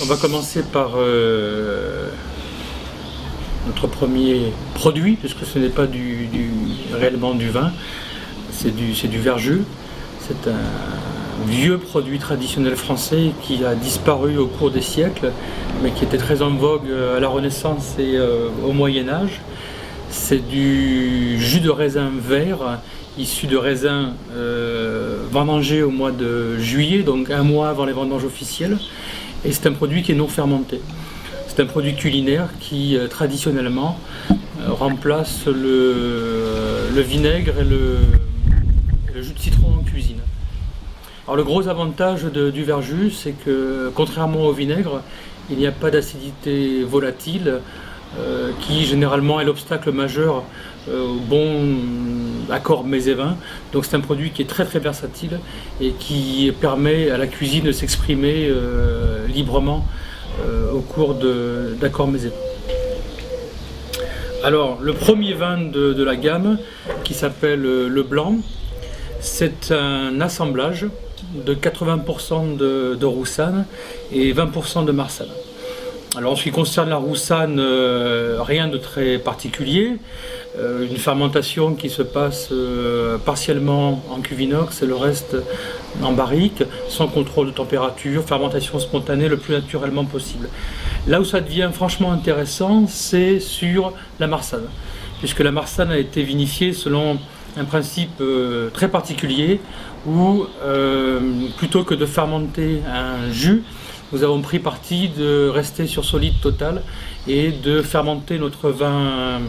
On va commencer par notre premier produit, puisque ce n'est pas réellement du vin, c'est du verjus. C'est un vieux produit traditionnel français qui a disparu au cours des siècles, mais qui était très en vogue à la Renaissance et au Moyen-Âge. C'est du jus de raisin vert, issu de raisins vendangés au mois de juillet, donc un mois avant les vendanges officielles. Et c'est un produit qui est non fermenté. C'est un produit culinaire qui, traditionnellement, remplace le vinaigre et le jus de citron en cuisine. Alors le gros avantage du verjus, c'est que, contrairement au vinaigre, il n'y a pas d'acidité volatile, qui généralement est l'obstacle majeur au bon accord mets et vins. Donc c'est un produit qui est très très versatile et qui permet à la cuisine de s'exprimer librement au cours d'accords mets et vins. Alors le premier vin de la gamme, qui s'appelle le blanc, c'est un assemblage de 80% de roussanne et 20% de marsanne. Alors en ce qui concerne la roussanne, rien de très particulier. Une fermentation qui se passe partiellement en cuve inox et le reste en barrique, sans contrôle de température, fermentation spontanée le plus naturellement possible. Là où ça devient franchement intéressant, c'est sur la marsanne, puisque la marsanne a été vinifiée selon un principe très particulier où plutôt que de fermenter un jus, nous avons pris parti de rester sur solide total et de fermenter notre vin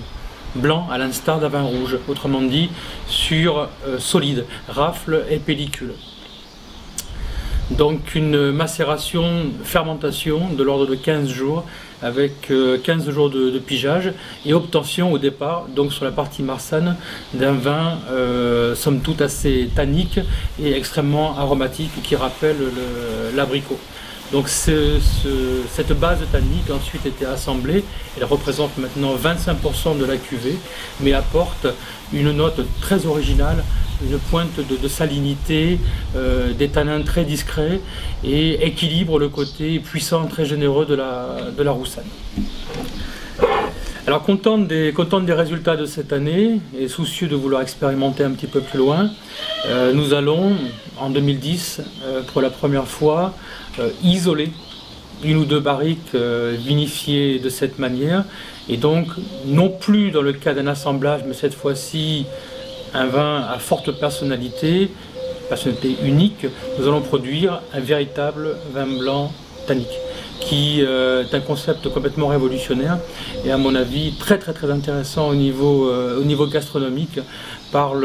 blanc à l'instar d'un vin rouge, autrement dit sur solide, rafle et pellicule. Donc une macération, fermentation de l'ordre de 15 jours avec 15 jours de pigeage et obtention au départ, donc sur la partie marsanne, d'un vin somme toute assez tannique et extrêmement aromatique qui rappelle l'abricot. Donc cette base tannique a ensuite été assemblée, elle représente maintenant 25% de la cuvée, mais apporte une note très originale, une pointe de salinité, des tanins très discrets et équilibre le côté puissant, très généreux de la roussanne. Alors content des résultats de cette année et soucieux de vouloir expérimenter un petit peu plus loin, nous allons en 2010 pour la première fois isoler une ou deux barriques vinifiées de cette manière, et donc non plus dans le cas d'un assemblage, mais cette fois-ci un vin à forte personnalité unique. Nous allons produire un véritable vin blanc tannique, qui est un concept complètement révolutionnaire et à mon avis très très très intéressant au niveau gastronomique, par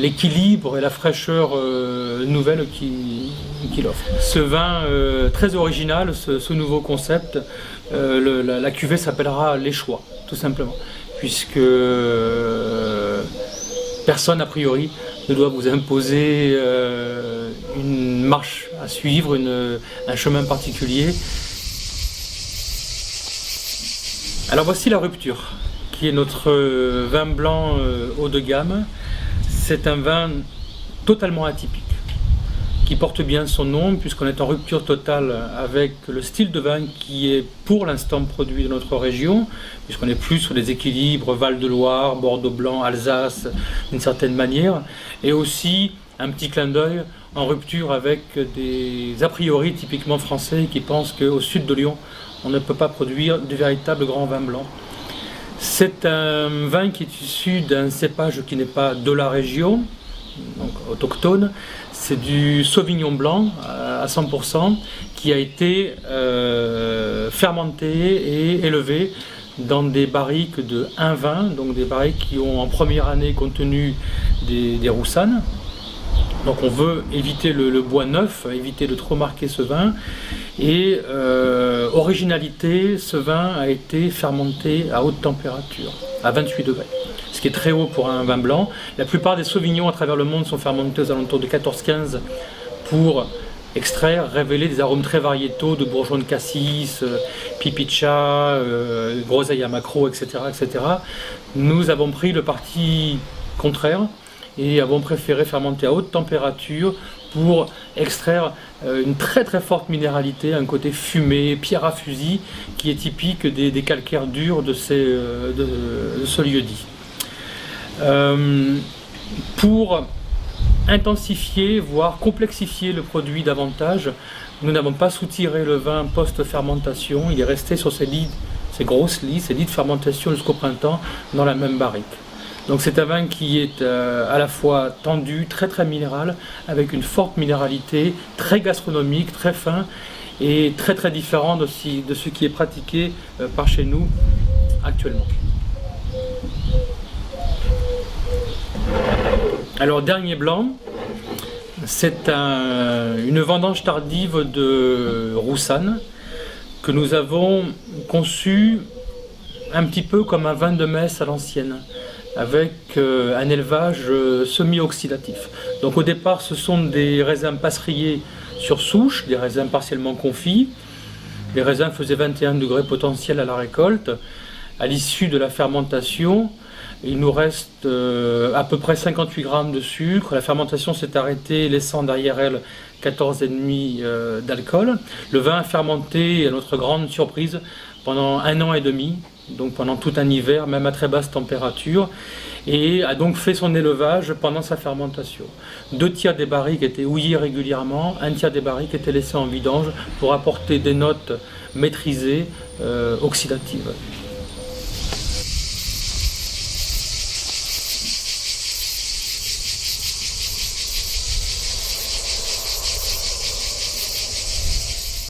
l'équilibre et la fraîcheur nouvelle qu'il offre. Ce vin très original, ce nouveau concept, la cuvée s'appellera Les Choix, tout simplement, puisque personne a priori ne doit vous imposer une marche à suivre, un chemin particulier. Alors voici la rupture, qui est notre vin blanc haut de gamme. C'est un vin totalement atypique, qui porte bien son nom, puisqu'on est en rupture totale avec le style de vin qui est pour l'instant produit dans notre région, puisqu'on est plus sur les équilibres Val-de-Loire, Bordeaux blanc, Alsace, d'une certaine manière, et aussi un petit clin d'œil en rupture avec des a priori typiquement français qui pensent qu'au sud de Lyon, on ne peut pas produire du véritable grand vin blanc. C'est un vin qui est issu d'un cépage qui n'est pas de la région, donc autochtone. C'est du Sauvignon blanc à 100% qui a été fermenté et élevé dans des barriques de 1,20, donc des barriques qui ont en première année contenu des roussannes. Donc on veut éviter le bois neuf, éviter de trop marquer ce vin. Et originalité, ce vin a été fermenté à haute température, à 28 degrés, ce qui est très haut pour un vin blanc. La plupart des sauvignons à travers le monde sont fermentés aux alentours de 14-15 pour extraire, révéler des arômes très variétaux de bourgeons de cassis, pipicha, groseille à maquereau, etc., etc. Nous avons pris le parti contraire et avons préféré fermenter à haute température pour extraire une très très forte minéralité, un côté fumé, pierre à fusil, qui est typique des calcaires durs de ce lieu-dit. Pour intensifier, voire complexifier le produit davantage, nous n'avons pas soutiré le vin post-fermentation, il est resté sur ces grosses lits, ces lits de fermentation jusqu'au printemps dans la même barrique. Donc c'est un vin qui est à la fois tendu, très très minéral, avec une forte minéralité, très gastronomique, très fin et très très différent de ce qui est pratiqué par chez nous actuellement. Alors dernier blanc, c'est une vendange tardive de Roussanne que nous avons conçu un petit peu comme un vin de messe à l'ancienne, avec un élevage semi-oxydatif. Donc au départ ce sont des raisins passerillés sur souche, des raisins partiellement confits. Les raisins faisaient 21 degrés potentiel à la récolte. À l'issue de la fermentation, il nous reste à peu près 58 grammes de sucre. La fermentation s'est arrêtée, laissant derrière elle 14,5 d'alcool. Le vin a fermenté, à notre grande surprise, pendant 1 an et demi, donc pendant tout un hiver, même à très basse température, et a donc fait son élevage pendant sa fermentation. 2 tiers des barriques étaient houillées régulièrement, 1 tiers des barriques étaient laissées en vidange pour apporter des notes maîtrisées, oxydatives.